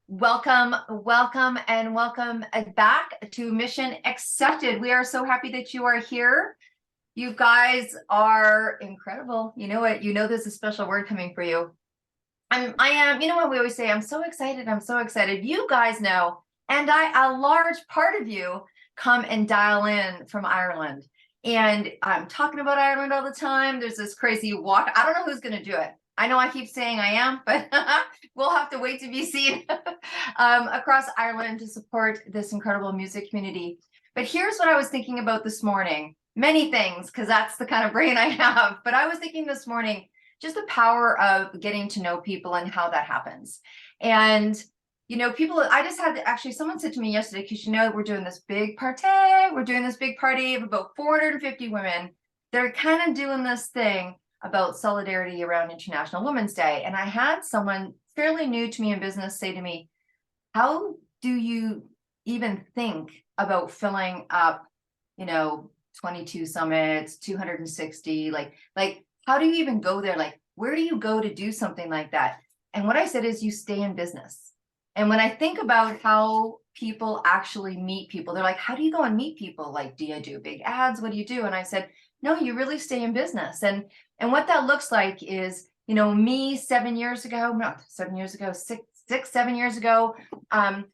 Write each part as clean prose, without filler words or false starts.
Welcome, welcome, and welcome back to Mission Accepted. We are so happy that you are here. You guys are incredible. You know what? You know there's a special word coming for you. I am, you know what we always say, I'm so excited, I'm so excited. You guys know, and a large part of you come and dial in from Ireland. And I'm talking about Ireland all the time. There's this crazy walk. I don't know who's going to do it. I know I keep saying I am, but we'll have to wait to be seen across Ireland to support this incredible music community. But here's what I was thinking about this morning. Many things, because that's the kind of brain I have. But I was thinking this morning, just the power of getting to know people and how that happens. And, you know, people, I just had actually, someone said to me yesterday, because you know, we're doing this big party. We're doing this big party of about 450 women. They're kind of doing this thing about solidarity around International Women's Day. And I had someone fairly new to me in business say to me, how do you even think about filling up, 22 summits, 260, like how do you even go there? Like, where do you go to do something like that? And what I said is you stay in business. And when I think about how people actually meet people, they're like, how do you go and meet people? Like, do you do big ads? What do you do? And I said, no, you really stay in business. And what that looks like is, me 7 years ago, not 7 years ago, 7 years ago,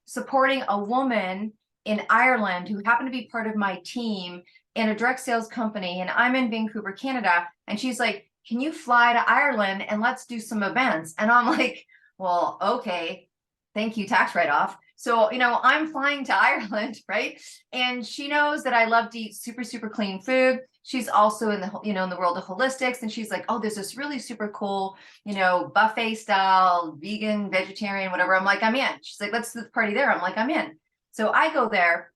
supporting a woman in Ireland who happened to be part of my team in a direct sales company. And I'm in Vancouver, Canada. And she's like, can you fly to Ireland and let's do some events? And I'm like, well, okay, thank you, tax write-off. So, I'm flying to Ireland, right? And she knows that I love to eat super, super clean food. She's also in the, in the world of holistics. And she's like, oh, there's this really super cool, buffet style, vegan, vegetarian, whatever. I'm like, I'm in. She's like, let's do the party there. I'm like, I'm in. So I go there.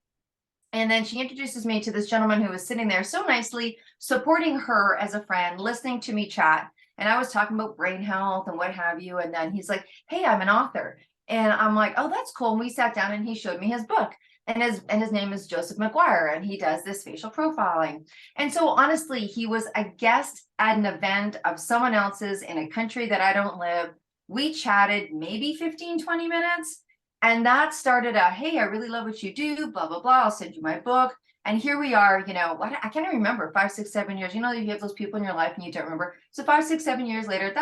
And then she introduces me to this gentleman who was sitting there so nicely, supporting her as a friend, listening to me chat. And I was talking about brain health and what have you. And then he's like, hey, I'm an author. And I'm like, oh, that's cool. And we sat down and he showed me his book. And his name is Joseph McGuire, and he does this facial profiling. And so honestly, he was a guest at an event of someone else's in a country that I don't live. We chatted maybe 15, 20 minutes. And that started a, hey, I really love what you do, blah, blah, blah. I'll send you my book. And here we are, what I can't even remember, 5, 6, 7 years. You have those people in your life and you don't remember. So 5, 6, 7 years later,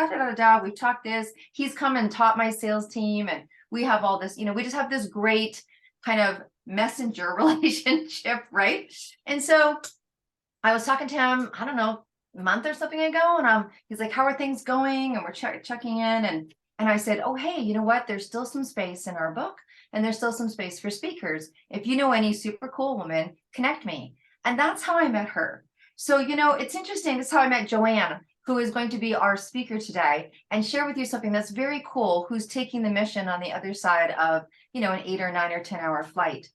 we've talked this. He's come and taught my sales team. And we have all this, we just have this great kind of messenger relationship, right? And so I was talking to him, I don't know, a month or something ago. And he's like, how are things going? And we're checking in. And I said, oh, hey, you know what? There's still some space in our book and there's still some space for speakers. If you know any super cool woman, connect me. And that's how I met her. So, it's interesting. This is how I met Joanne, who is going to be our speaker today and share with you something that's very cool, who's taking the mission on the other side of, an 8 or 9 or 10 hour flight.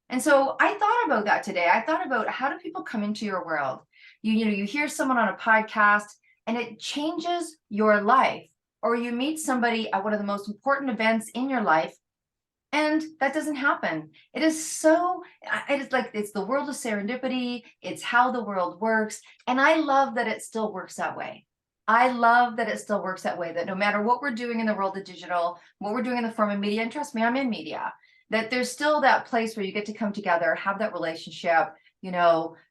And so I thought about that today. I thought about how do people come into your world? You hear someone on a podcast and it changes your life. Or you meet somebody at one of the most important events in your life, and that doesn't happen. It is like, it's the world of serendipity. It's how the world works. And I love that it still works that way. I love that it still works that way, that no matter what we're doing in the world of digital, what we're doing in the form of media, and trust me, I'm in media, that there's still that place where you get to come together, have that relationship,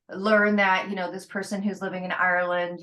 learn that, this person who's living in Ireland,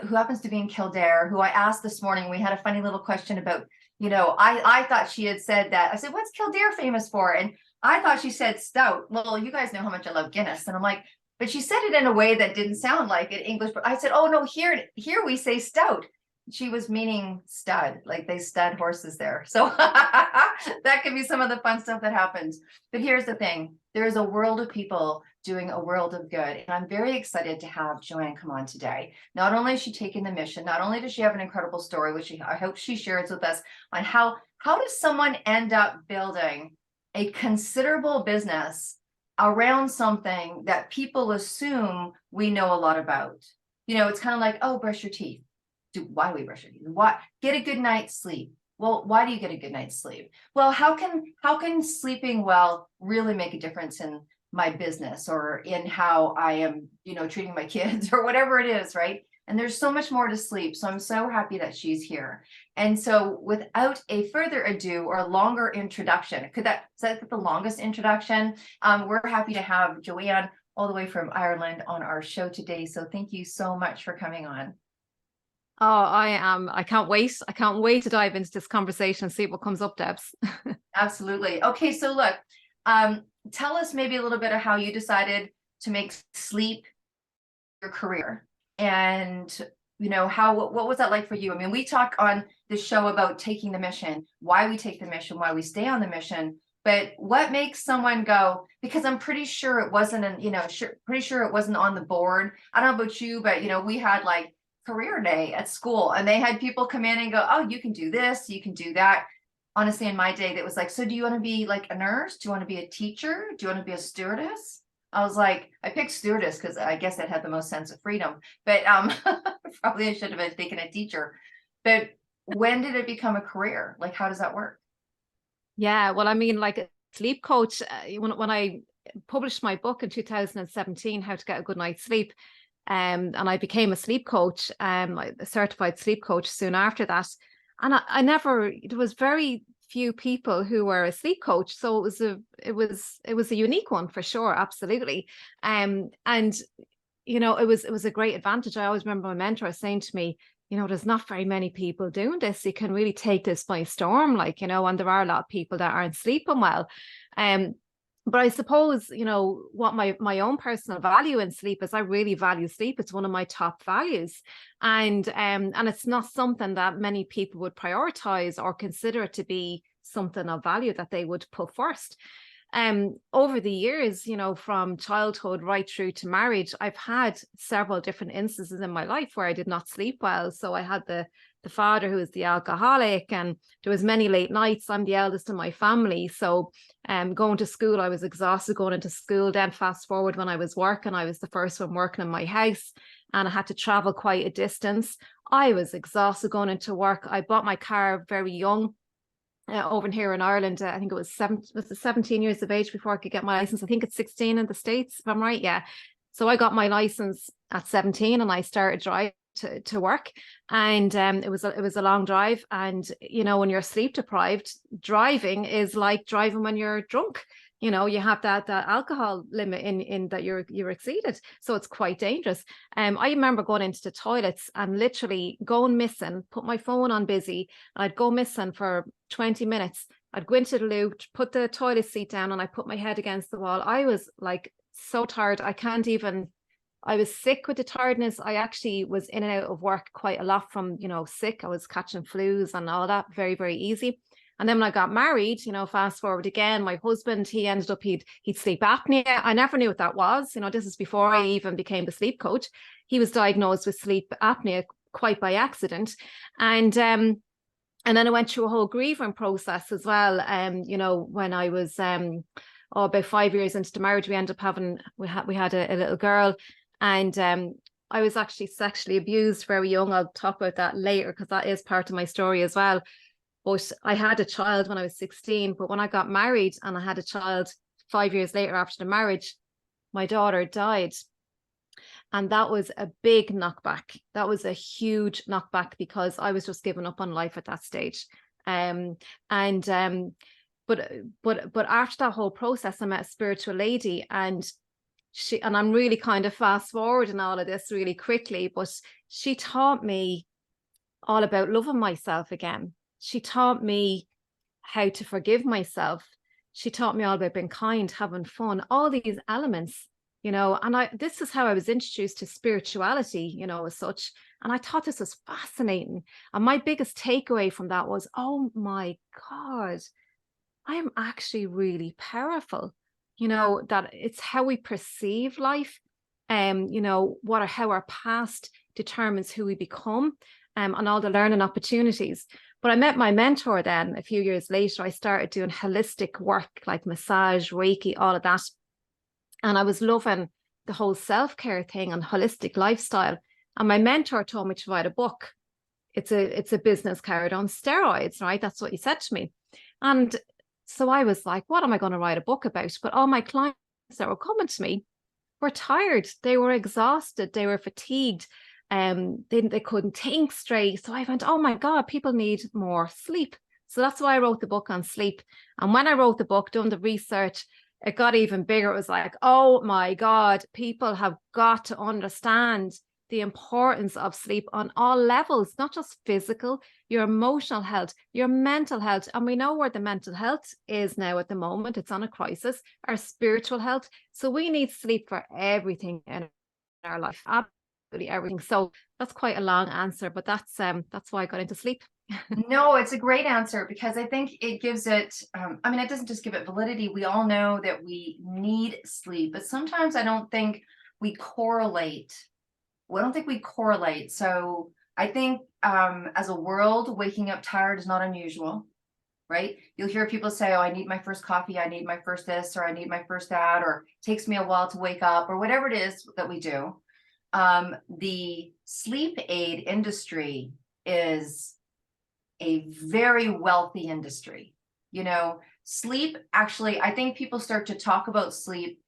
who happens to be in Kildare, who I asked this morning, we had a funny little question about, I thought she had said that. I said, what's Kildare famous for? And I thought she said stout. Well, you guys know how much I love Guinness. And I'm like, but she said it in a way that didn't sound like it English. But I said, oh, no, here we say stout. She was meaning stud, like they stud horses there. So that could be some of the fun stuff that happens. But here's the thing. There is a world of people doing a world of good. And I'm very excited to have Joanne come on today. Not only is she taking the mission, not only does she have an incredible story, which I hope she shares with us on how does someone end up building a considerable business around something that people assume we know a lot about. It's kind of like, oh, brush your teeth. Why do we brush our teeth? Why get a good night's sleep? Well, why do you get a good night's sleep? Well, how can sleeping well really make a difference in my business or in how I am, treating my kids or whatever it is, right? And there's so much more to sleep. So I'm so happy that she's here. And so without a further ado or longer introduction, is that the longest introduction? We're happy to have Johann all the way from Ireland on our show today. So thank you so much for coming on. Oh, I can't wait. I can't wait to dive into this conversation and see what comes up, Debs. Absolutely. Okay, so look, tell us maybe a little bit of how you decided to make sleep your career, and what was that like for you? I mean, we talk on the show about taking the mission, why we take the mission, why we stay on the mission, but what makes someone go, because I'm pretty sure it wasn't pretty sure it wasn't on the board. I don't know about you, but we had like career day at school, and they had people come in and go, oh, you can do this, you can do that. Honestly, in my day, that was like, so do you want to be like a nurse? Do you want to be a teacher? Do you want to be a stewardess? I was like, I picked stewardess because I guess it had the most sense of freedom, but probably I should have been taking a teacher. But when did it become a career? Like, how does that work? Yeah, well, I mean, like a sleep coach, when I published my book in 2017, How to Get a Good Night's Sleep, and I became a sleep coach, a certified sleep coach soon after that. And there was very few people who were a sleep coach. So it was a unique one for sure. Absolutely. And it was a great advantage. I always remember my mentor saying to me, there's not very many people doing this. You can really take this by storm, and there are a lot of people that aren't sleeping well. But I suppose, what my own personal value in sleep is, I really value sleep. It's one of my top values. And it's not something that many people would prioritize or consider to be something of value that they would put first. Over the years, from childhood right through to marriage, I've had several different instances in my life where I did not sleep well. So I had the father who was the alcoholic, and there was many late nights. I'm the eldest in my family. So going to school, I was exhausted going into school. Then fast forward, when I was working, I was the first one working in my house, and I had to travel quite a distance. I was exhausted going into work. I bought my car very young. Over here in Ireland, I think it was 17 years of age before I could get my license. I think it's 16 in the States, if I'm right. Yeah. So I got my license at 17, and I started driving to work, and it was a long drive. And when you're sleep deprived, driving is like driving when you're drunk. You have that alcohol limit in that you're exceeded, so it's quite dangerous. I remember going into the toilets and literally going missing, put my phone on busy, and I'd go missing for 20 minutes. I'd go into the loo, put the toilet seat down, and I put my head against the wall. I was like so tired, I was sick with the tiredness. I actually was in and out of work quite a lot from sick. I was catching flus and all that very, very easy. And then when I got married, fast forward again, my husband, he ended up, he'd sleep apnea. I never knew what that was. This is before I even became the sleep coach. He was diagnosed with sleep apnea quite by accident. And then I went through a whole grieving process as well. When I was about 5 years into the marriage, we ended up we had a little girl, and I was actually sexually abused very young. I'll talk about that later because that is part of my story as well. But I had a child when I was 16. But when I got married and I had a child 5 years later after the marriage, my daughter died. And that was a big knockback. That was a huge knockback because I was just giving up on life at that stage. But after that whole process, I met a spiritual lady, and I'm really kind of fast forwarding all of this really quickly, but she taught me all about loving myself again. She taught me how to forgive myself. She taught me all about being kind, having fun, all these elements, and this is how I was introduced to spirituality, as such. And I thought this was fascinating. And my biggest takeaway from that was, oh my God, I am actually really powerful. That it's how we perceive life, how our past determines who we become, and all the learning opportunities. But I met my mentor then a few years later. I started doing holistic work like massage, Reiki, all of that. And I was loving the whole self-care thing and holistic lifestyle. And my mentor told me to write a book. It's a business card on steroids, right? That's what he said to me. And so I was like, what am I going to write a book about? But all my clients that were coming to me were tired. They were exhausted. They were fatigued. They couldn't think straight. So I went, oh my God, people need more sleep. So that's why I wrote the book on sleep. And when I wrote the book, doing the research, it got even bigger. It was like, oh my God, people have got to understand the importance of sleep on all levels, not just physical, your emotional health, your mental health. And we know where the mental health is now at the moment. It's on a crisis, our spiritual health. So we need sleep for everything in our life, absolutely everything. So that's quite a long answer, but that's why I got into sleep. No, it's a great answer, because I think it gives it, I mean, it doesn't just give it validity. We all know that we need sleep, but sometimes I don't think we correlate. Well, I don't think we correlate. So I think as a world, waking up tired is not unusual, right? You'll hear people say, oh, I need my first coffee, I need my first this, or I need my first that, or it takes me a while to wake up, or whatever it is that we do. The sleep aid industry is a very wealthy industry. You know, sleep, actually, I think people start to talk about sleep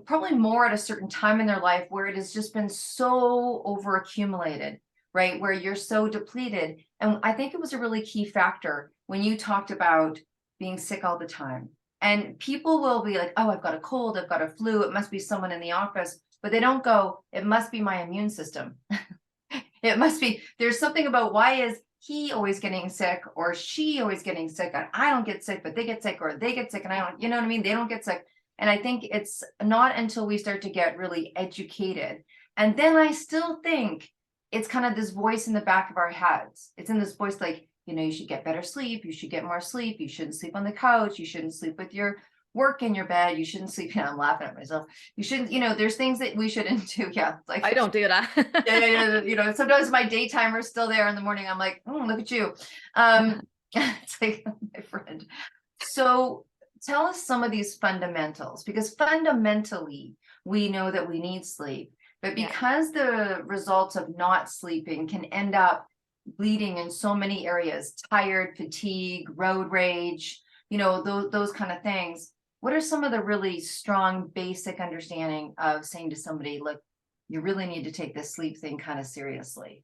probably more at a certain time in their life where it has just been so over accumulated, right? Where you're so depleted. And I think it was a really key factor when you talked about being sick all the time. And people will be like, oh, I've got a cold, I've got a flu, it must be someone in the office. But they don't go, it must be my immune system. It must be, there's something about why is he always getting sick or she always getting sick, and I don't get sick, but they get sick, or they get sick and I don't, you know what I mean? They don't get sick. And I think it's not until we start to get really educated. And then I still think it's kind of this voice in the back of our heads. It's in this voice like, you know, you should get better sleep. You should get more sleep. You shouldn't sleep on the couch. You shouldn't sleep with your work in your bed. You shouldn't sleep. I'm laughing at myself. You shouldn't, you know, there's things that we shouldn't do. Yeah. Like, I don't do that. yeah. You know, sometimes my daytimer is still there in the morning. I'm like, look at you. It's like my friend. So tell us some of these fundamentals, because fundamentally we know that we need sleep, but because the results of not sleeping can end up bleeding in so many areas, tired, fatigue, road rage, you know, those kind of things. What are some of the really strong basic understanding of saying to somebody, look, you really need to take this sleep thing kind of seriously?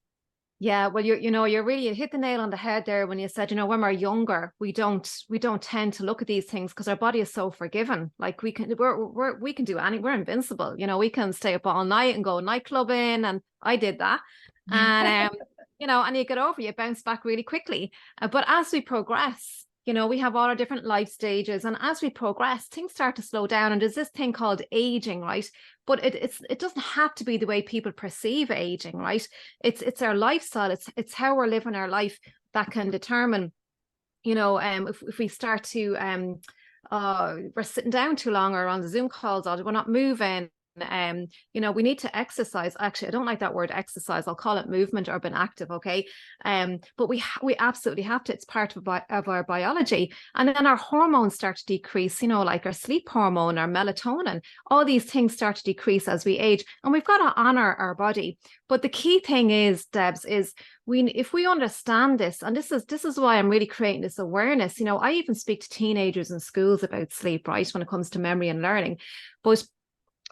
Yeah, well, you really hit the nail on the head there when you said, when we're younger, we don't tend to look at these things because our body is so forgiving. Like we can do we're invincible. We can stay up all night and go nightclubbing, and I did that. And and you get over, you bounce back really quickly. But as we progress, we have all our different life stages, and as we progress, things start to slow down. And there's this thing called aging, right? But it doesn't have to be the way people perceive aging, right? It's our lifestyle, it's how we're living our life that can determine, if we start to we're sitting down too long, or on the Zoom calls, or we're not moving. We need to exercise. Actually, I don't like that word exercise. I'll call it movement or being active. Okay. But we absolutely have to. It's part of our biology. And then our hormones start to decrease, like our sleep hormone, our melatonin, all these things start to decrease as we age, and we've got to honor our body. But the key thing is, Debs, is if we understand this, and this is why I'm really creating this awareness. I even speak to teenagers in schools about sleep, right, when it comes to memory and learning. But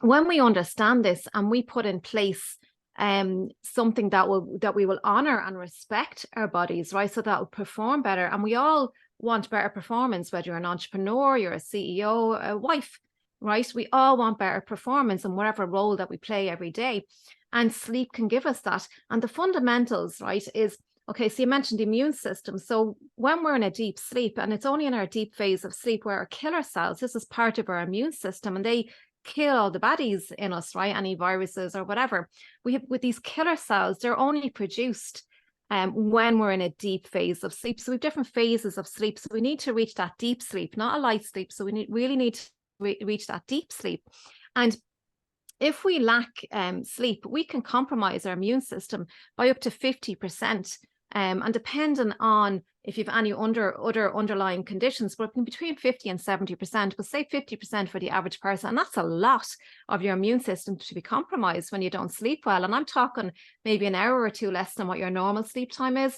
when we understand this and we put in place something that we will honor and respect our bodies, right, so that will perform better. And we all want better performance, whether you're an entrepreneur, you're a CEO, a wife, right? We all want better performance in whatever role that we play every day. And sleep can give us that. And the fundamentals, right, is, okay, so you mentioned the immune system. So when we're in a deep sleep, and it's only in our deep phase of sleep where our killer cells, this is part of our immune system, and they kill all the baddies in us, right? Any viruses or whatever. We have, with these killer cells, they're only produced when we're in a deep phase of sleep. So we have different phases of sleep. So we need to reach that deep sleep, not a light sleep. So we really need to reach that deep sleep. And if we lack sleep, we can compromise our immune system by up to 50%. And depending on if you've any other underlying conditions, but between 50 and 70%, but say 50% for the average person. And that's a lot of your immune system to be compromised when you don't sleep well. And I'm talking maybe an hour or two less than what your normal sleep time is.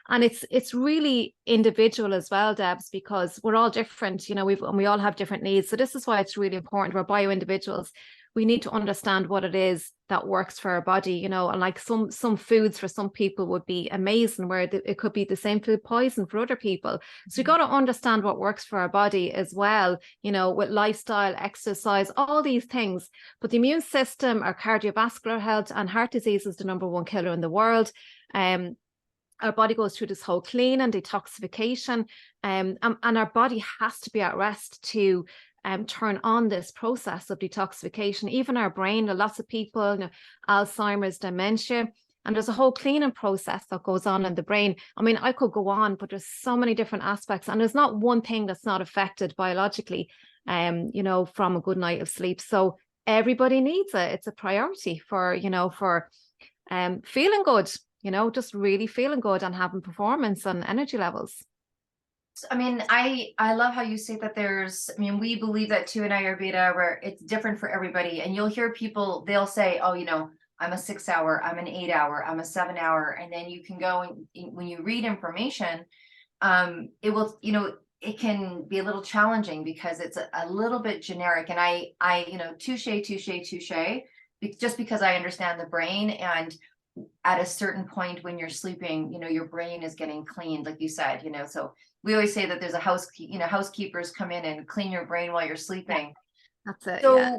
And it's really individual as well, Debs, because we're all different, we all have different needs. So this is why it's really important. We're bio individuals. we need to understand what it is that works for our body, you know, and like some foods for some people would be amazing, where it could be the same food poison for other people. So we got to understand what works for our body as well, you know, with lifestyle, exercise, all these things. But the immune system, our cardiovascular health, and heart disease is the #1 killer in the world. Our body goes through this whole clean and detoxification, and our body has to be at rest to turn on this process of detoxification. Even our brain, lots of people, you know, Alzheimer's, dementia, and there's a whole cleaning process that goes on in the brain. I mean, I could go on, but there's so many different aspects, and there's not one thing that's not affected biologically, you know, from a good night of sleep. So everybody needs it. It's a priority for, you know, for feeling good, you know, just really feeling good and having performance and energy levels. I mean, I love how you say that I mean, we believe that too in Ayurveda, where it's different for everybody. And you'll hear people, they'll say, oh, you know, I'm a 6 hour, I'm an 8 hour, I'm a 7 hour. And then you can go and when you read information, it will, you know, it can be a little challenging because it's a little bit generic. And I, you know, touche, just because I understand the brain, and at a certain point when you're sleeping, you know, your brain is getting cleaned, like you said, you know. So we always say that there's housekeepers come in and clean your brain while you're sleeping. That's it. So Yeah.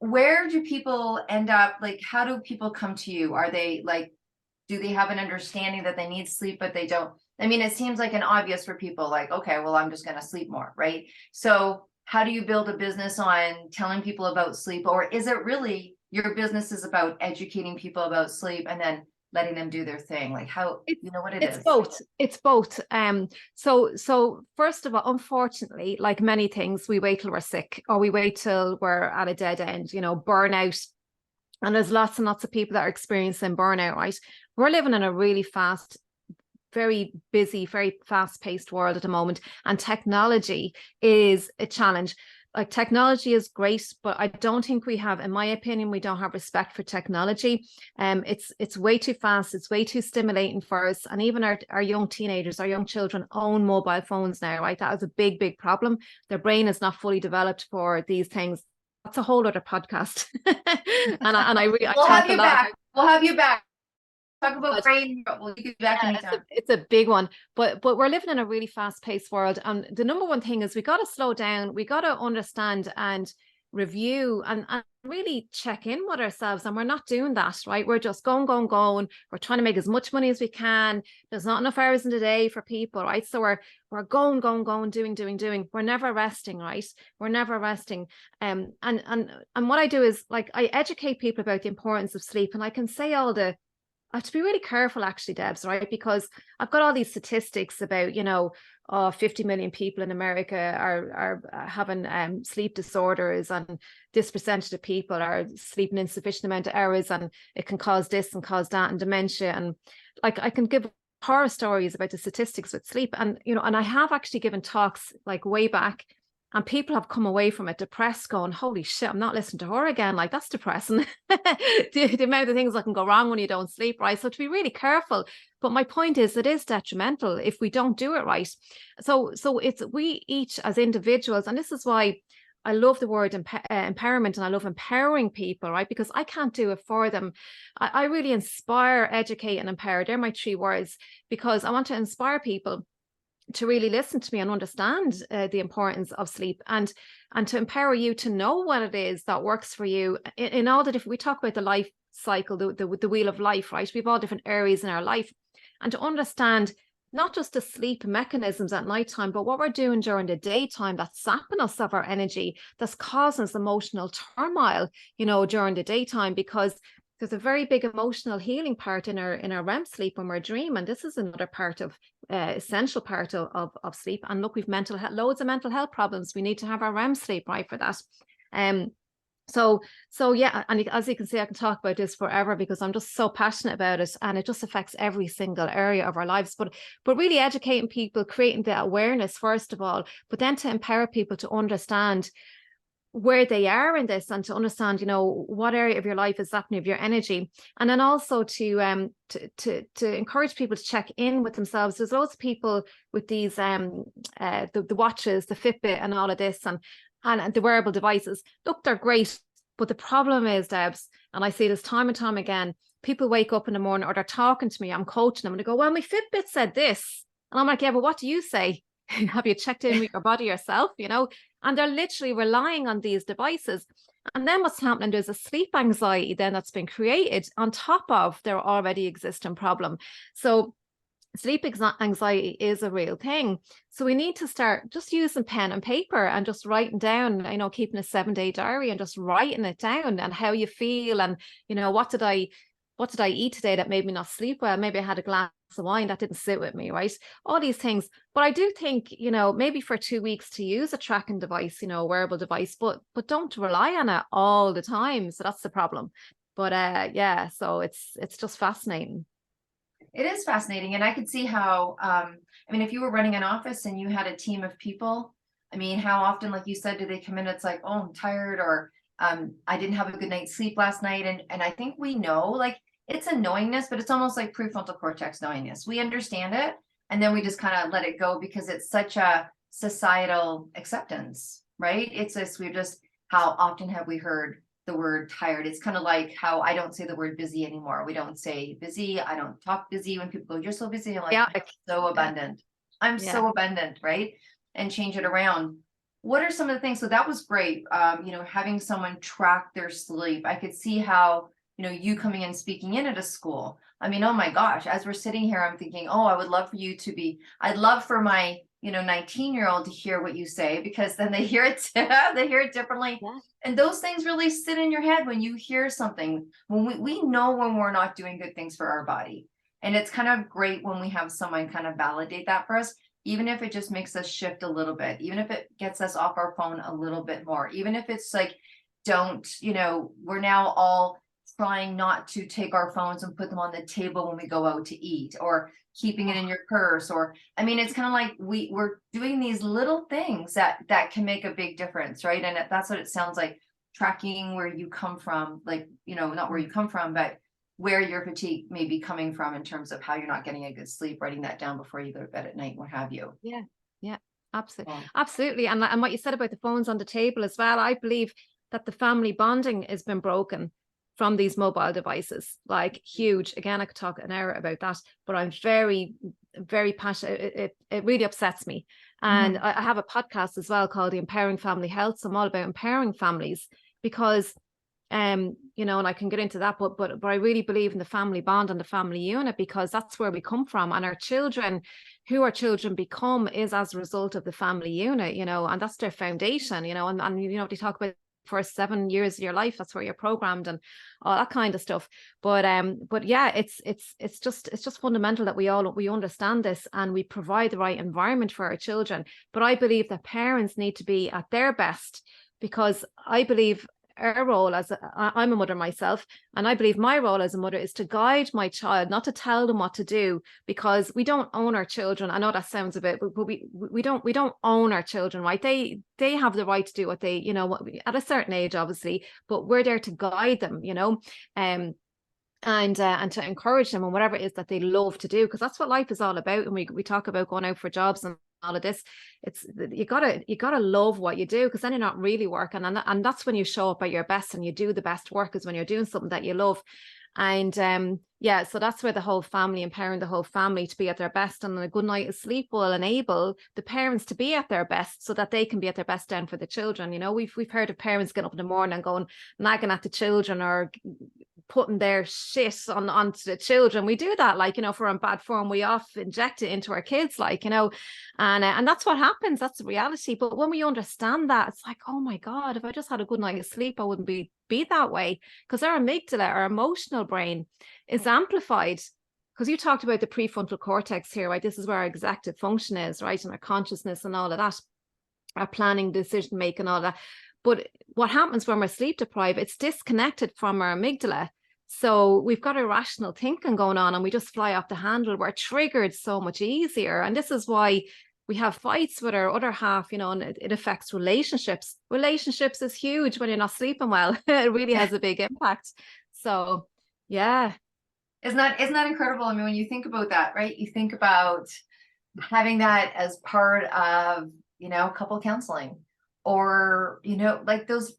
where do people end up? Like, how do people come to you? Are they like, do they have an understanding that they need sleep, but they don't? I mean, it seems like an obvious for people, like, okay, well, I'm just going to sleep more, right? So how do you build a business on telling people about sleep? Or is it really your business is about educating people about sleep and then letting them do their thing? Like, how, you know what it is? It's both. So first of all, unfortunately, like many things, we wait till we're sick, or we wait till we're at a dead end, you know, burnout. And there's lots and lots of people that are experiencing burnout, right? We're living in a really fast, very busy, very fast-paced world at the moment, and technology is a challenge. Like, technology is great, but I don't think we have, in my opinion, we don't have respect for technology. It's way too fast, it's way too stimulating for us. And even our young teenagers, our young children own mobile phones now, right? That is a big problem. Their brain is not fully developed for these things. That's a whole other podcast. We'll have you back. We'll have you back. Talk about brain. We'll get back anytime. It's a big one, but we're living in a really fast-paced world, and the #1 thing is we got to slow down. We got to understand and review and really check in with ourselves, and we're not doing that, right? We're just going. We're trying to make as much money as we can. There's not enough hours in the day for people, right? So we're going, doing. We're never resting, right? We're never resting. And what I do is, like, I educate people about the importance of sleep, and I can say I have to be really careful, actually, Debs, right? Because I've got all these statistics about, you know, 50 million people in America are having sleep disorders, and this percentage of people are sleeping insufficient amount of hours, and it can cause this and cause that and dementia. And like, I can give horror stories about the statistics with sleep. And, you know, and I have actually given talks like way back, and people have come away from it depressed, going, holy shit, I'm not listening to her again. Like, that's depressing. the amount of things that can go wrong when you don't sleep, right? So to be really careful. But my point is, it is detrimental if we don't do it right. So it's we each as individuals, and this is why I love the word empowerment, and I love empowering people, right? Because I can't do it for them. I really inspire, educate, and empower. They're my 3 words, because I want to inspire people to really listen to me and understand the importance of sleep, and to empower you to know what it is that works for you in all the different, we talk about the life cycle, the wheel of life, right? We have all different areas in our life, and to understand not just the sleep mechanisms at nighttime, but what we're doing during the daytime that's sapping us of our energy, that's causing us emotional turmoil, you know, during the daytime, because there's a very big emotional healing part in our REM sleep when we're dreaming. This is another part of essential part of sleep. And look, we've loads of mental health problems. We need to have our REM sleep right for that. So yeah, and as you can see, I can talk about this forever because I'm just so passionate about it, and it just affects every single area of our lives. But really educating people, creating the awareness first of all, but then to empower people to understand where they are in this, and to understand, you know, what area of your life is happening of your energy, and then also to encourage people to check in with themselves. There's loads of people with these the watches, the Fitbit, and all of this, and the wearable devices. Look, they're great, But the problem is, Debs, and I see this time and time again, people wake up in the morning or they're talking to me, I'm coaching them, and they go, well, my Fitbit said this. And I'm like, yeah, but what do you say? Have you checked in with your body yourself? And they're literally relying on these devices. And then what's happening, there's a sleep anxiety then that's been created on top of their already existing problem. So sleep anxiety is a real thing. So we need to start just using pen and paper and just writing down, keeping a 7-day diary and just writing it down, and how you feel, and, what did I eat today that made me not sleep well? Maybe I had a glass of wine that didn't sit with me, right? All these things. But I do think, maybe for 2 weeks to use a tracking device, a wearable device, but don't rely on it all the time. So that's the problem. But yeah, so it's just fascinating. It is fascinating. And I could see how, if you were running an office and you had a team of people, how often, like you said, do they come in? It's like, oh, I'm tired, or I didn't have a good night's sleep last night. And I think we know, like, it's a knowingness, but it's almost like prefrontal cortex knowingness. We understand it, and then we just kind of let it go because it's such a societal acceptance, right? It's this, how often have we heard the word tired? It's kind of like how I don't say the word busy anymore. We don't say busy. I don't talk busy. When people go, you're so busy, I'm like, Yeah. I'm so abundant. I'm so abundant, right? And change it around. What are some of the things? So that was great. Having someone track their sleep. I could see how, you coming in, speaking in at a school. Oh my gosh, as we're sitting here, I'm thinking, oh, I'd love for my, 19-year-old to hear what you say, because then they hear it, they hear it differently. Yeah. And those things really sit in your head when you hear something. When we know when we're not doing good things for our body. And it's kind of great when we have someone kind of validate that for us, even if it just makes us shift a little bit, even if it gets us off our phone a little bit more, even if it's like, we're now all trying not to take our phones and put them on the table when we go out to eat, or keeping it in your purse, or it's kind of like we're doing these little things that can make a big difference, right? And that's what it sounds like, tracking where you come from, like, not where you come from, but where your fatigue may be coming from in terms of how you're not getting a good sleep, writing that down before you go to bed at night, what have you. Yeah, absolutely. And what you said about the phones on the table as well, I believe that the family bonding has been broken from these mobile devices, like huge. Again, I could talk an hour about that, but I'm very, very passionate. It really upsets me. And I have a podcast as well called The Empowering Family Health. So I'm all about empowering families, because and I can get into that, but I really believe in the family bond and the family unit, because that's where we come from, and our children, who our children become, is as a result of the family unit, and that's their foundation, and they talk about first 7 years of your life, that's where you're programmed and all that kind of stuff. But yeah, it's just fundamental that we understand this and we provide the right environment for our children. But I believe that parents need to be at their best, because I believe our role I'm a mother myself, and I believe my role as a mother is to guide my child, not to tell them what to do, because we don't own our children. I know that sounds a bit, but we don't own our children, right? They have the right to do what they, at a certain age, obviously, but we're there to guide them, and to encourage them in whatever it is that they love to do, because that's what life is all about. And we talk about going out for jobs and all of this. It's you gotta love what you do, because then you're not really working, and that's when you show up at your best and you do the best work, is when you're doing something that you love. And so that's where the whole family, empowering the whole family to be at their best, and a good night of sleep will enable the parents to be at their best, so that they can be at their best then for the children. We've heard of parents getting up in the morning and going nagging at the children, or putting their shit onto the children. We do that, like, if we're in bad form, we off inject it into our kids, like, and that's what happens. That's the reality. But when we understand that, it's like, oh my God, if I just had a good night of sleep, I wouldn't be that way. Because our amygdala, our emotional brain, is amplified. Because you talked about the prefrontal cortex here, right? This is where our executive function is, right? And our consciousness and all of that, our planning, decision making, all that. But what happens when we're sleep deprived, it's disconnected from our amygdala. So we've got irrational thinking going on, and we just fly off the handle. We're triggered so much easier. And this is why we have fights with our other half, and it affects relationships. Relationships is huge when you're not sleeping well. It really has a big impact. So, yeah. Isn't that incredible? When you think about that, right? You think about having that as part of, couple counseling, or, like those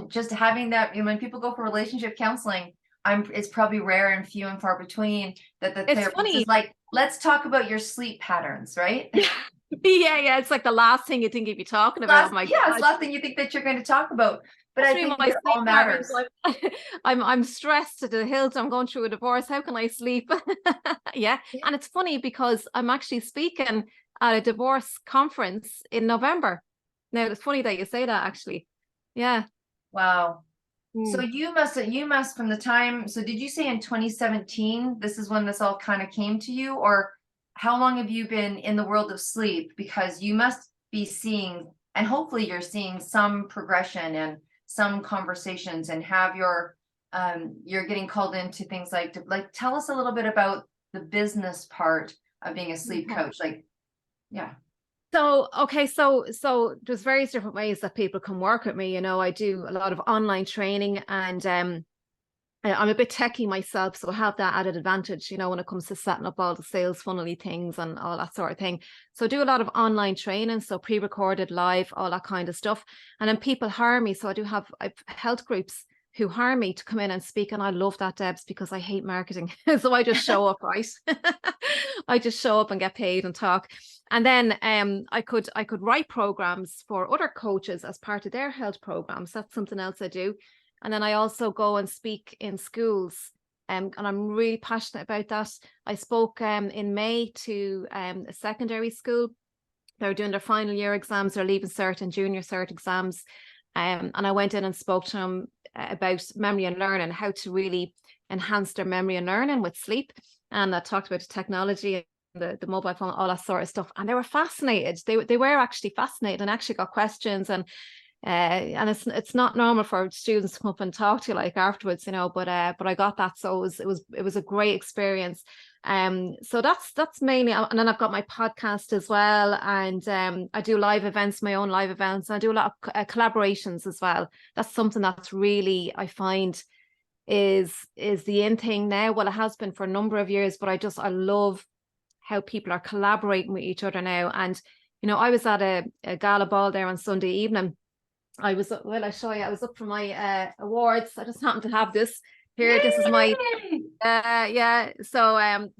just having that, when people go for relationship counseling, it's probably rare and few and far between that the It's therapist funny. is like, let's talk about your sleep patterns, right? Yeah, it's like the last thing you think you'd be talking about. Oh my It's the God. last thing you think that you're going to talk about. But I Especially think my it sleep all patterns. matters. I'm stressed to the hilt. I'm going through a divorce. How can I sleep? Yeah. Yeah. And it's funny because I'm actually speaking at a divorce conference in November. Now it's funny that you say that actually. Yeah. Wow. So Mm. you must from the time, so did you say in 2017, this is when this all kind of came to you, or how long have you been in the world of sleep? Because you must be seeing, and hopefully you're seeing some progression and some conversations and have you're getting called into things like tell us a little bit about the business part of being a sleep Okay. coach. Like, yeah. So, okay, so there's various different ways that people can work with me. I do a lot of online training, and I'm a bit techie myself, so I have that added advantage, when it comes to setting up all the sales funnely things and all that sort of thing. So I do a lot of online training, so pre-recorded, live, all that kind of stuff. And then people hire me. So I've health groups who hire me to come in and speak. And I love that, Debs, because I hate marketing. So I just show up, right? I just show up and get paid and talk. And then I could write programs for other coaches as part of their health programs. That's something else I do. And then I also go and speak in schools. And I'm really passionate about that. I spoke in May to a secondary school. They're doing their final year exams, they're leaving cert and junior cert exams. And I went in and spoke to them about memory and learning, how to really enhance their memory and learning with sleep. And I talked about the technology, the mobile phone, all that sort of stuff. And they were fascinated. They were actually fascinated and actually got questions. And it's not normal for students to come up and talk to you like afterwards, but I got that, so it was a great experience. So that's mainly, and then I've got my podcast as well, and I do live events, my own live events, and I do a lot of collaborations as well. That's something that's really, I find, is the in thing now. Well, it has been for a number of years, but I love how people are collaborating with each other now. And I was at a gala ball there on Sunday evening. I show you, I was up for my awards. I just happen to have this here. This is my Yay! yeah. So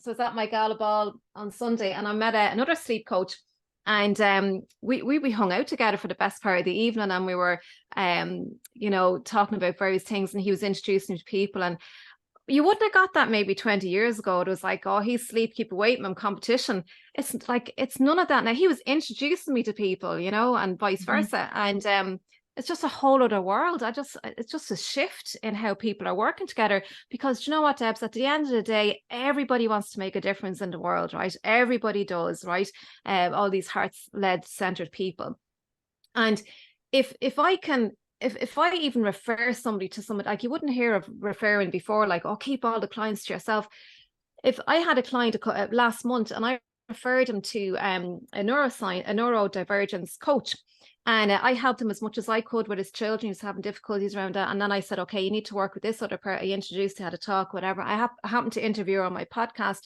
it's at my gala ball on Sunday, and I met another sleep coach, and we hung out together for the best part of the evening, and we were talking about various things, and he was introducing me to people. And you wouldn't have got that maybe 20 years ago. It was like, oh, he's sleep, keep away from him, competition. It's like, it's none of that now. He was introducing me to people, and vice Mhm. versa. And it's just a whole other world. It's just a shift in how people are working together. Because you know what, Debs, at the end of the day, everybody wants to make a difference in the world, right? Everybody does, right? All these heart-led centered people. And if I can, if I even refer somebody to someone, like you wouldn't hear of referring before, like, oh, keep all the clients to yourself. If I had a client last month and I referred him to a neurodivergence coach, and I helped him as much as I could with his children who's having difficulties around that. And then I said, okay, you need to work with this other part. I introduced, had a talk, whatever. I happened to interview her on my podcast,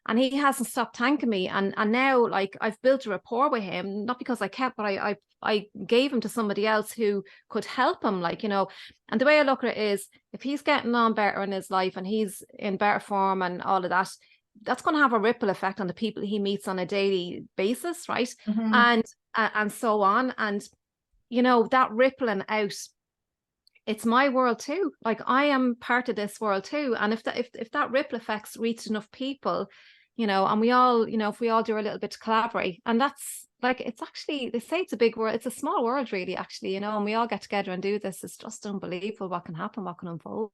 and he hasn't stopped thanking me. And now, like, I've built a rapport with him, not because I kept, but I gave him to somebody else who could help him, and the way I look at it is, if he's getting on better in his life and he's in better form and all of that, that's going to have a ripple effect on the people he meets on a daily basis, right? Mhm. And so on. And that rippling out, it's my world too. Like, I am part of this world too. And if that ripple effects reach enough people, and we all, if we all do a little bit to collaborate, and that's like, it's actually, they say it's a big world, it's a small world really, actually, and we all get together and do this. It's just unbelievable what can happen, what can unfold.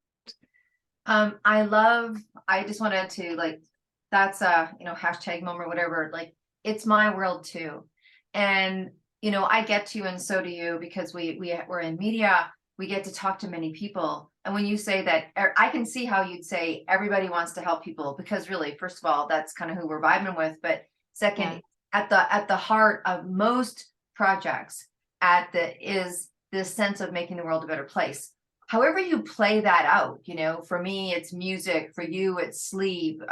I just wanted to, like, that's a, hashtag moment, whatever, like, it's my world too. And, I get to, and so do you, because we're in media, we get to talk to many people. And when you say that, I can see how you'd say everybody wants to help people, because really, first of all, that's kind of who we're vibing with. But Yeah. second, at the heart of most projects is this sense of making the world a better place. However you play that out, for me, it's music, for you, it's sleep,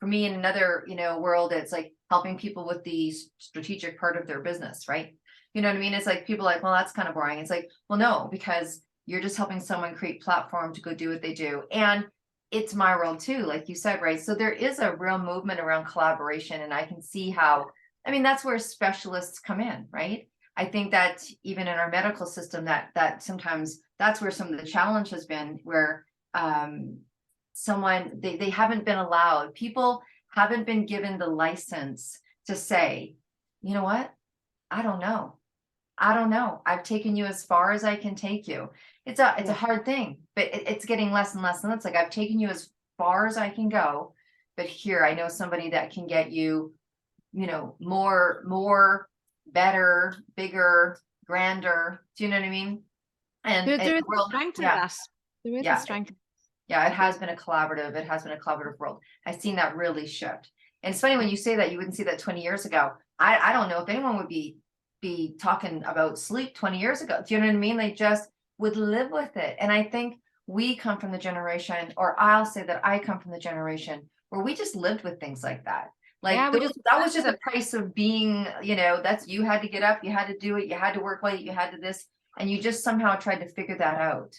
for me in another, world, it's like helping people with the strategic part of their business, right? You know what I mean? It's like people are like, well, that's kind of boring. It's like, well, no, because you're just helping someone create platform to go do what they do. And it's my world too, like you said, right? So there is a real movement around collaboration, and I can see how, I mean, that's where specialists come in, right? I think that even in our medical system, that sometimes that's where some of the challenge has been, where someone they haven't been allowed, people haven't been given the license to say, you know what, I don't know. I don't know. I've taken you as far as I can take you. It's a hard thing, but it's getting less and less and less. Like, I've taken you as far as I can go, but here I know somebody that can get you, more, better, bigger, grander. Do you know what I mean? And There is the a world, strength in yeah, that. There is a yeah, strength. yeah. It has been a collaborative. It has been a collaborative world. I've seen that really shift. And it's funny when you say that, you wouldn't see that 20 years ago. I don't know if anyone would be talking about sleep 20 years ago. Do you know what I mean? They just would live with it. And I think we come from the generation, or I'll say that I come from the generation where we just lived with things like that. Like, Yeah, we just that was just accepted the it. price of being, that's, you had to get up, you had to do it, you had to work late, you had to this, and you just somehow tried to figure that out.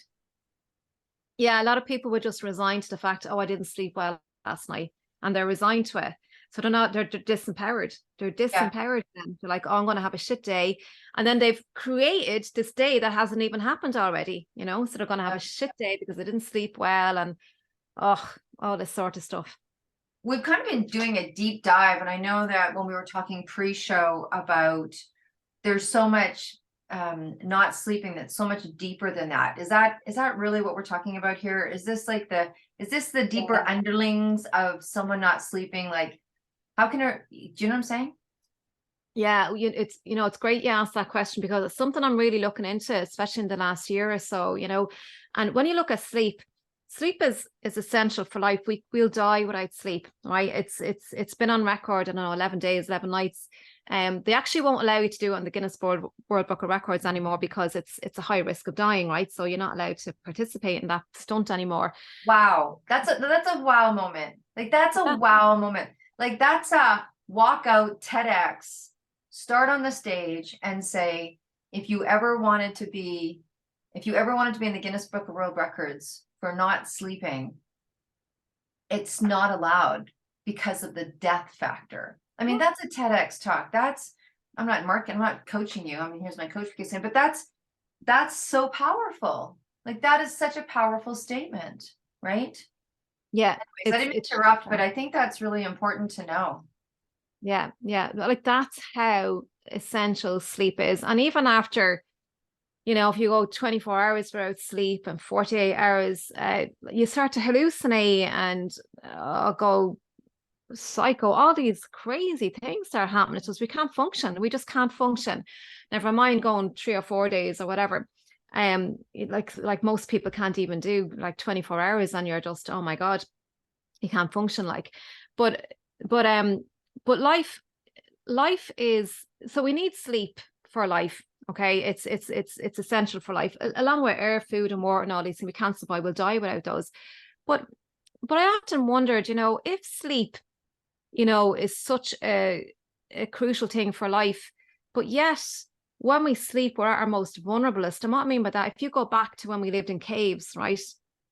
Yeah, a lot of people would just resign to the fact, oh, I didn't sleep well last night, and they're resigned to it. So they're disempowered. They're Yeah. disempowered then. They're like, oh, I'm going to have a shit day. And then they've created this day that hasn't even happened already, So they're going to have a shit day because they didn't sleep well, and all this sort of stuff. We've kind of been doing a deep dive, and I know that when we were talking pre-show about, there's so much not sleeping that's so much deeper than that. Is that really what we're talking about here? Is this the deeper underlings of someone not sleeping? Like, how can do you know what I'm saying? Yeah, it's great you asked that question, because it's something I'm really looking into, especially in the last year or so. And when you look at sleep, sleep is essential for life. We'll die without sleep, right? It's been on record, I don't know, 11 days, 11 nights. They actually won't allow you to do it on the Guinness World Book of Records anymore, because it's a high risk of dying, right? So you're not allowed to participate in that stunt anymore. Wow, that's a wow moment. Like, that's a Yeah. wow moment. Like, that's a walkout TEDx. Start on the stage and say, if you ever wanted to be, if you ever wanted to be in the Guinness Book of World Records for not sleeping, it's not allowed because of the death factor. I mean, that's a TEDx talk. I'm not coaching you. I mean, here's my coach saying, but that's so powerful. Like, that is such a powerful statement, right? Yeah, Anyways, I didn't interrupt, but I think that's really important to know. yeah, like that's how essential sleep is. And even after, if you go 24 hours without sleep and 48 hours, you start to hallucinate and go psycho. All these crazy things start happening to us. We can't function. We just can't function. Never mind going 3 or 4 days or whatever. Like most people can't even do like 24 hours, and you're just, oh my God, you can't function. Like, but but but life is, so we need sleep for life. Okay, it's essential for life, along with air, food, and water, and all these things. We can't survive. We'll die without those. But I often wondered, if sleep, is such a crucial thing for life, but yet when we sleep, we're at our most vulnerablest. And what I mean by that, if you go back to when we lived in caves, right?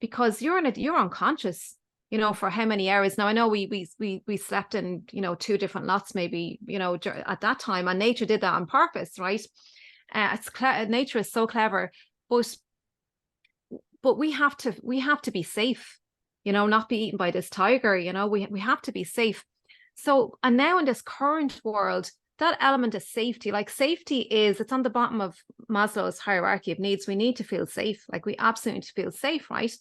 Because you're unconscious, for how many hours. Now I know we slept in, two different lots, maybe, at that time, and nature did that on purpose, right? Nature is so clever, but we have to be safe, not be eaten by this tiger. We have to be safe. So, and now in this current world, that element of safety, like safety it's on the bottom of Maslow's hierarchy of needs. We need to feel safe. Like, we absolutely need to feel safe, right?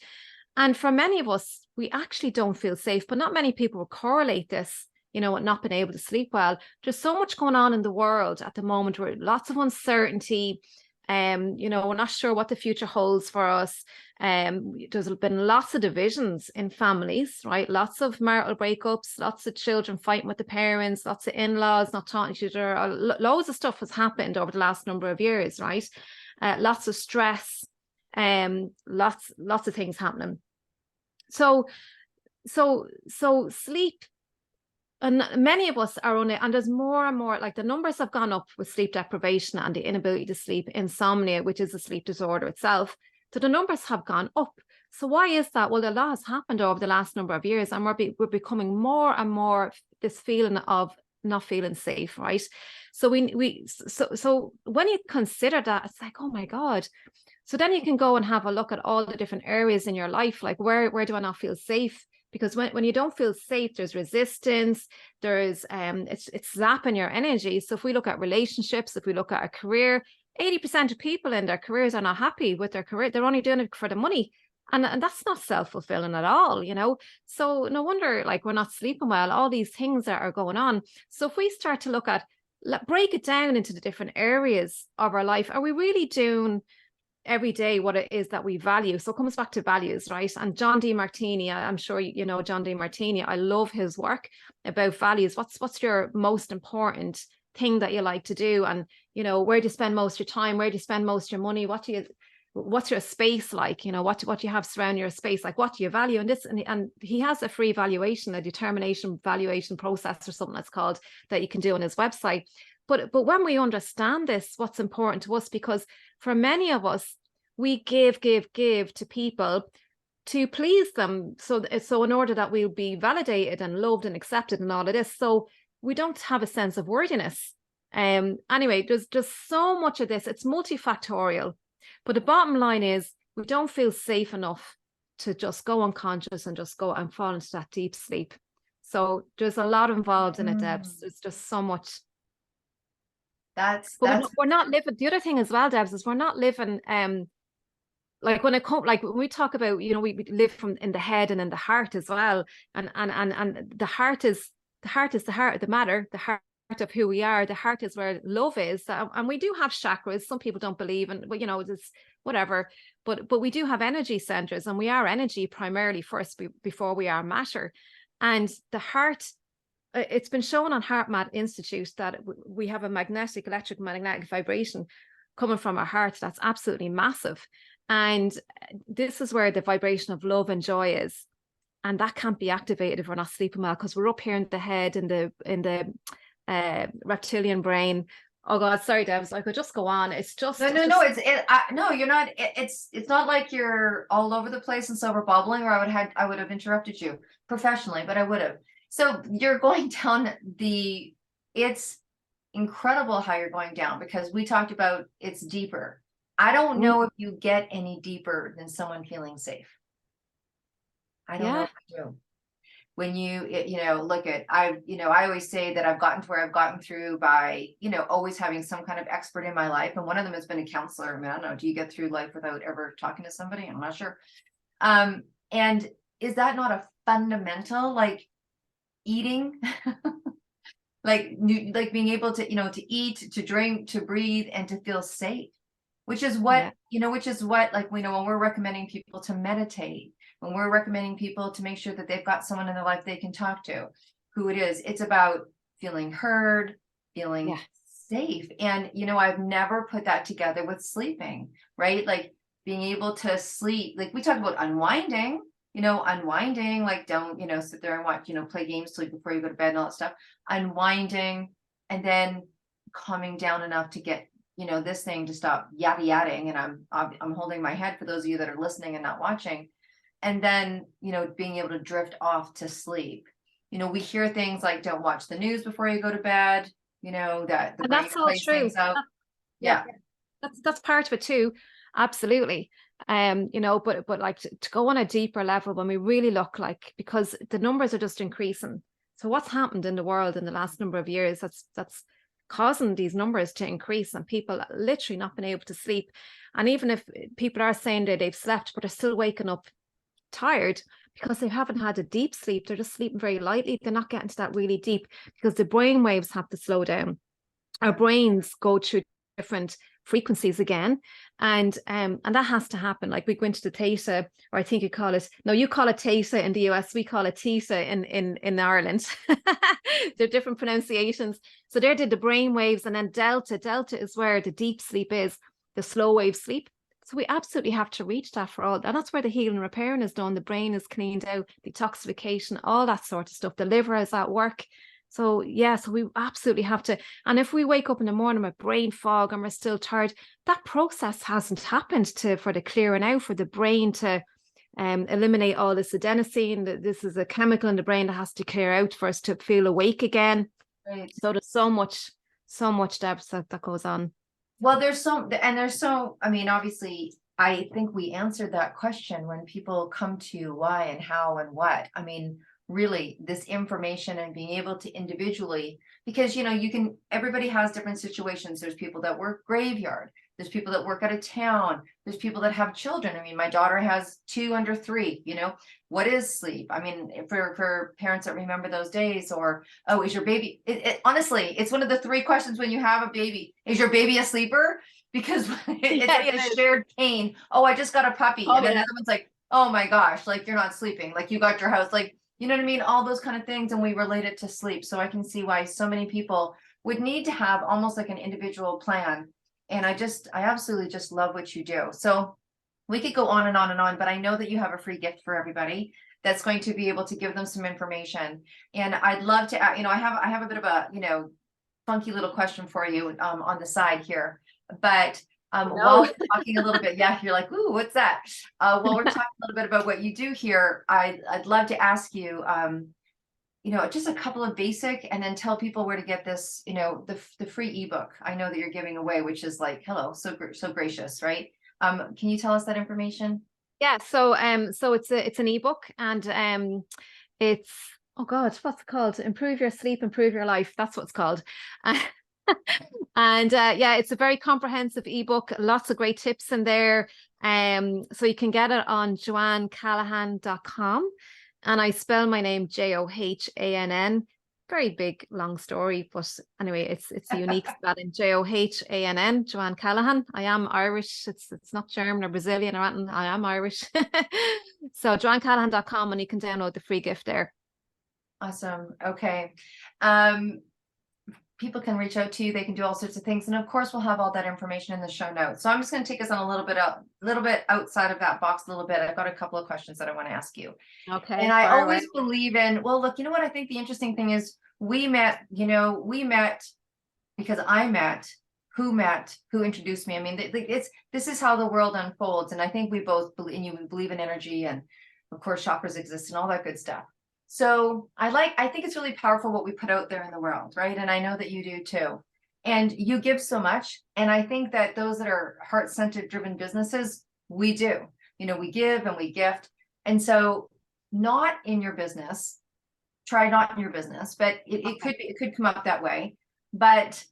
And for many of us, we actually don't feel safe, but not many people will correlate this, with not being able to sleep well. There's so much going on in the world at the moment, where lots of uncertainty. We're not sure what the future holds for us. There's been lots of divisions in families, right? Lots of marital breakups, lots of children fighting with the parents, lots of in-laws not talking to each other. Loads of stuff has happened over the last number of years, right? Lots of stress, lots of things happening. So sleep and many of us are on it, and there's more and more, like the numbers have gone up with sleep deprivation and the inability to sleep, insomnia, which is a sleep disorder itself. So the numbers have gone up. So why is that? Well, a lot has happened over the last number of years, and we're becoming more and more this feeling of not feeling safe, right? So so when you consider that, it's like, oh my God. So then you can go and have a look at all the different areas in your life, like where do I not feel safe? Because when you don't feel safe, there's resistance, there's it's zapping your energy. So if we look at relationships, if we look at a career, 80% of people in their careers are not happy with their career. They're only doing it for the money. And that's not self-fulfilling at all, you know. So no wonder, like, we're not sleeping well, all these things that are going on. So if we start to look at, break it down into the different areas of our life, are we really doing every day what it is that we value? So it comes back to values, right? And John Demartini, I'm sure you know John Demartini. I love his work about values. What's your most important thing that you like to do? And, you know, where do you spend most of your time? Where do you spend most of your money? What's your space like? You know, what do you have surrounding your space? Like, what do you value? And this, and he has a free valuation, a determination valuation process or something that's called, that you can do on his website. But when we understand this, what's important to us, because for many of us, we give to people to please them. So in order that we'll be validated and loved and accepted and all of this. So we don't have a sense of worthiness. Anyway, there's just so much of this. It's multifactorial. But the bottom line is, we don't feel safe enough to just go unconscious and just go and fall into that deep sleep. So there's a lot involved in it, Debs. There's just so much. But we're not living. The other thing as well, Debs, is we're not living. Like when we talk about, you know, we live from in the head and in the heart as well, and the heart is the heart of the matter. The heart of who we are. The heart is where love is, and we do have chakras. Some people don't believe, and you know, it's whatever. But we do have energy centers, and we are energy primarily first before we are matter. And the heart, it's been shown on HeartMath Institute that we have a electromagnetic vibration coming from our heart that's absolutely massive. And this is where the vibration of love and joy is. And that can't be activated if we're not sleeping well, because we're up here in the head, in the reptilian brain. Oh God, sorry, Debs, I could just go on. It's just no, you're not. It's not like you're all over the place and silver bubbling, or I would have interrupted you professionally, but I would have. So you're going down it's incredible how you're going down, because we talked about it's deeper. I don't know if you get any deeper than someone feeling safe. I don't know if you do. When you know, look at, I always say that I've gotten to where I've gotten through by, you know, always having some kind of expert in my life. And one of them has been a counselor. I mean, I don't know, do you get through life without ever talking to somebody? I'm not sure. And is that not a fundamental, like eating, like being able to, you know, to eat, to drink, to breathe, and to feel safe, which is what, like, we know, when we're recommending people to meditate, when we're recommending people to make sure that they've got someone in their life they can talk to, who it is, it's about feeling heard, feeling safe. And, you know, I've never put that together with sleeping, right? Like being able to sleep, like we talk about unwinding, like don't, you know, sit there and watch, you know, play games, sleep before you go to bed and all that stuff, unwinding, and then calming down enough to get, you know, this thing to stop yadding. And I'm holding my head for those of you that are listening and not watching. And then, you know, being able to drift off to sleep. You know, we hear things like, don't watch the news before you go to bed, you know, that the brain that's all plays true. things out. Yeah. That's part of it too. Absolutely. You know, but like to go on a deeper level, when we really look, like, because the numbers are just increasing. So what's happened in the world in the last number of years that's causing these numbers to increase, and people literally not being able to sleep. And even if people are saying that they've slept, but they're still waking up tired because they haven't had a deep sleep, they're just sleeping very lightly. They're not getting to that really deep, because the brain waves have to slow down. Our brains go through different frequencies again, and that has to happen. Like we go into the theta, or I think you call it theta in the US, we call it theta in Ireland. They're different pronunciations. So there did the brain waves, and then delta is where the deep sleep is, the slow wave sleep. So we absolutely have to reach that for all, and that's where the healing and repairing is done. The brain is cleaned out, detoxification, all that sort of stuff. The liver is at work. So yeah, so we absolutely have to. And if we wake up in the morning with brain fog and we're still tired, that process hasn't happened for the clearing out, for the brain to eliminate all this adenosine. This is a chemical in the brain that has to clear out for us to feel awake again. Right. So there's so much depth that goes on. Well, I mean, obviously, I think we answered that question when people come to why and how and what. I mean, really, this information and being able to individually, because, everybody has different situations. There's people that work graveyard. There's people that work out of town. There's people that have children. I mean, my daughter has 2 under 3, what is sleep? I mean, for parents that remember those days, or, oh, is your baby, honestly, it's one of the 3 questions when you have a baby. Is your baby a sleeper? Because it's like a shared pain. Oh, I just got a puppy. And then the other one's like, oh my gosh, like you're not sleeping, like you got your house, like, you know what I mean? All those kind of things. And we relate it to sleep. So I can see why so many people would need to have almost like an individual plan. And I absolutely just love what you do. So we could go on and on and on, but I know that you have a free gift for everybody that's going to be able to give them some information. And I'd love to, I have a bit of a, funky little question for you on the side here. But while we're talking a little bit, yeah, you're like, ooh, what's that? While we're talking a little bit about what you do here, I'd love to ask you, just a couple of basic, and then tell people where to get this, the free ebook I know that you're giving away, which is like, hello, so gracious, right? Can you tell us that information? Yeah, so it's an ebook, and it's, oh God, what's it called? Improve Your Sleep, Improve Your Life. That's what it's called. And yeah, it's a very comprehensive ebook, lots of great tips in there. So you can get it on johanncallaghan.com. And I spell my name Johann. Very big, long story, but anyway, it's a unique spelling, Johann, Johann Callaghan. I am Irish. It's not German or Brazilian or anything. I am Irish. So johanncallaghan.com, and you can download the free gift there. Awesome. Okay. People can reach out to you. They can do all sorts of things, and of course, we'll have all that information in the show notes. So I'm just going to take us on a little bit outside of that box a little bit. I've got a couple of questions that I want to ask you. Okay. And I always believe in, well, look, you know what? I think the interesting thing is we met because I met who introduced me. I mean, this is how the world unfolds. And I think we both believe in energy, and of course, chakras exist and all that good stuff. So I think it's really powerful what we put out there in the world, right? And I know that you do too. And you give so much. And I think that those that are heart-centered driven businesses, we do. We give and we gift. And so not in your business, try not in your business, but it could come up that way. But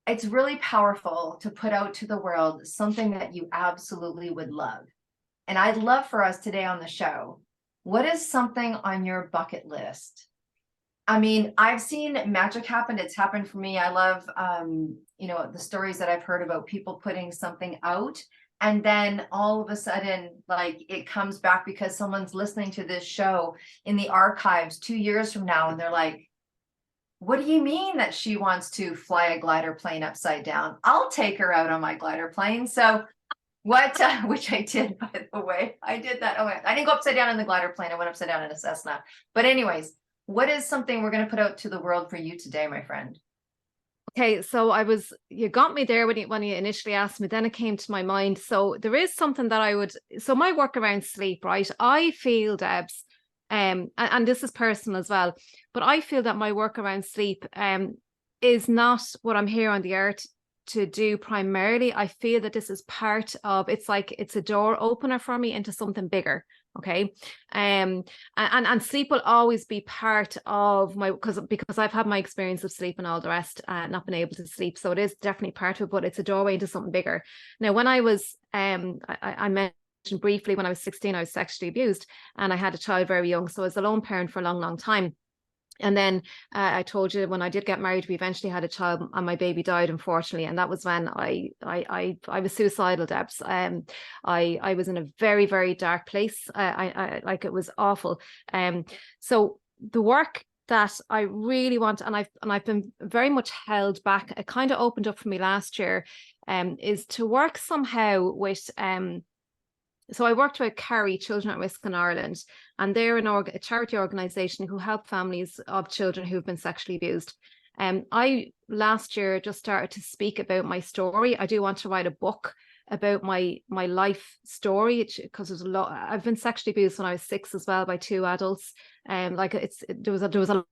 it's really powerful to put out to the world something that you absolutely would love. And I'd love for us today on the show, what is something on your bucket list? I mean, I've seen magic happen. It's happened for me. I love, the stories that I've heard about people putting something out, and then all of a sudden, like, it comes back because someone's listening to this show in the archives 2 years from now, and they're like, what do you mean that she wants to fly a glider plane upside down? I'll take her out on my glider plane. So which I did, by the way. I did that. Oh, I didn't go upside down in the glider plane. I went upside down in a Cessna. But anyways, what is something we're going to put out to the world for you today, my friend? Okay, so you got me there when you initially asked me, then it came to my mind. So there is something that so my work around sleep, right? I feel, Debs, and this is personal as well, but I feel that my work around sleep is not what I'm here on the earth to do primarily. I feel that this is part of, it's like it's a door opener for me into something bigger. Okay. And sleep will always be part of my, because I've had my experience of sleep and all the rest, not been able to sleep. So it is definitely part of it, but it's a doorway into something bigger. Now, when I was, I mentioned briefly, when I was 16, I was sexually abused, and I had a child very young. So I was a lone parent for a long, long time. And then I told you, when I did get married, we eventually had a child, and my baby died, unfortunately. And that was when I was suicidal, Debs. I was in a very, very dark place. I like, it was awful. So the work that I really want, and I've been very much held back, it kind of opened up for me last year, is to work somehow with so I worked with Carry Children at Risk in Ireland, and they're a charity organisation who help families of children who've been sexually abused. I last year just started to speak about my story. I do want to write a book about my life story, because there's a lot. I've been sexually abused when I was 6 as well by 2 adults. There was a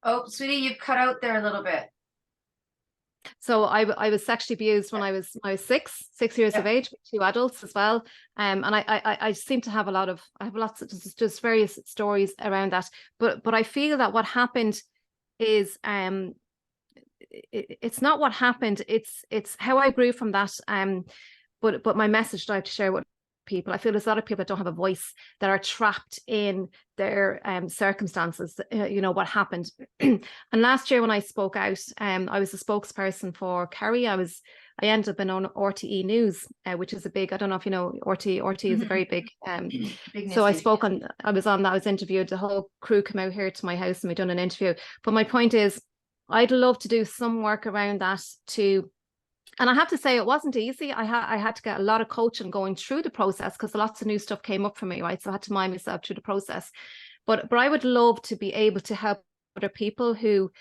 Oh, sweetie, you've cut out there a little bit. So I was sexually abused when I was 6 years of age, with 2 adults as well. And I seem to have I have lots of just various stories around that. But I feel that what happened is it's not what happened, it's how I grew from that. But my message that I have to share with people, I feel there's a lot of people that don't have a voice, that are trapped in their circumstances, what happened. And last year when I spoke out, I was a spokesperson for Kerry. I ended up being on RTE News, which is a big, I don't know if you know, RTE is a very big, Big so news station. I was interviewed, the whole crew came out here to my house and we done an interview. But my point is, I'd love to do some work around that too. And I have to say, it wasn't easy. I had to get a lot of coaching going through the process, because lots of new stuff came up for me, right? So I had to mind myself through the process. But I would love to be able to help other people who,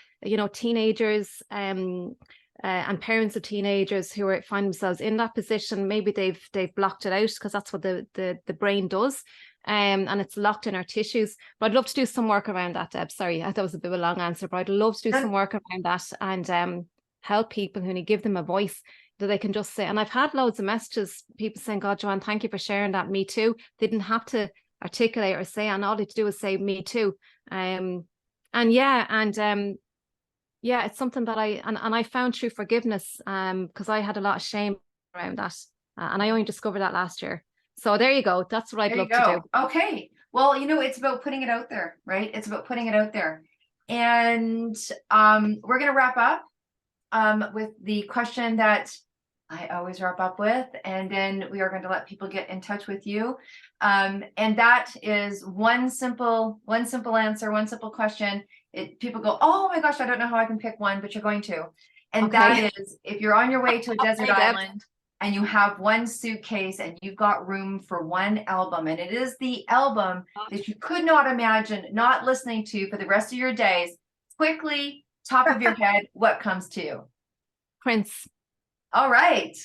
teenagers and parents of teenagers who find themselves in that position. Maybe they've blocked it out, because that's what the brain does. And it's locked in our tissues. But I'd love to do some work around that, Deb. Sorry, that was a bit of a long answer, but I'd love to do some work around that, and help people who give them a voice that they can just say. And I've had loads of messages, people saying, God, Joanne, thank you for sharing that. Me too. They didn't have to articulate or say, and all they had to do was say me too. It's something that I found through forgiveness, because I had a lot of shame around that, and I only discovered that last year. So there you go. That's what I'd love to do. Okay. Well, it's about putting it out there, right? It's about putting it out there. And we're going to wrap up with the question that I always wrap up with, and then we are going to let people get in touch with you. And that is one simple answer, one simple question. People go, oh my gosh, I don't know how I can pick one, but you're going to. And that is, if you're on your way to a desert island and you have one suitcase and you've got room for one album, and it is the album that you could not imagine not listening to for the rest of your days, quickly, top of your head, what comes to you? Prince. All right.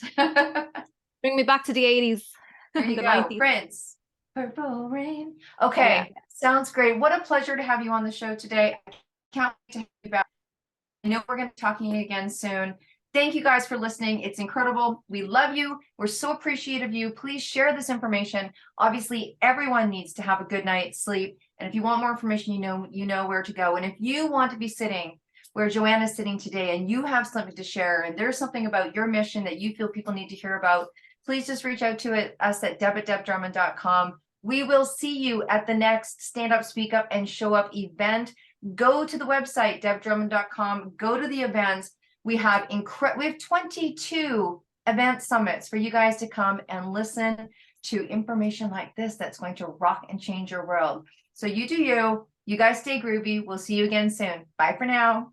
Bring me back to the 80s. There you the go. 90s. Prince. Purple Rain. Okay. Yeah. Sounds great. What a pleasure to have you on the show today. I can't wait to have you back. I know we're going to be talking again soon. Thank you guys for listening. It's incredible. We love you. We're so appreciative of you. Please share this information. Obviously, everyone needs to have a good night's sleep. And if you want more information, you know where to go. And if you want to be sitting where Joanne is sitting today, and you have something to share, and there's something about your mission that you feel people need to hear about, please just reach out to us at deb@debdrummond.com. We will see you at the next Stand Up, Speak Up, and Show Up event. Go to the website, debdrummond.com. Go to the events. We have 22 event summits for you guys to come and listen to information like this that's going to rock and change your world. So you do you. You guys stay groovy. We'll see you again soon. Bye for now.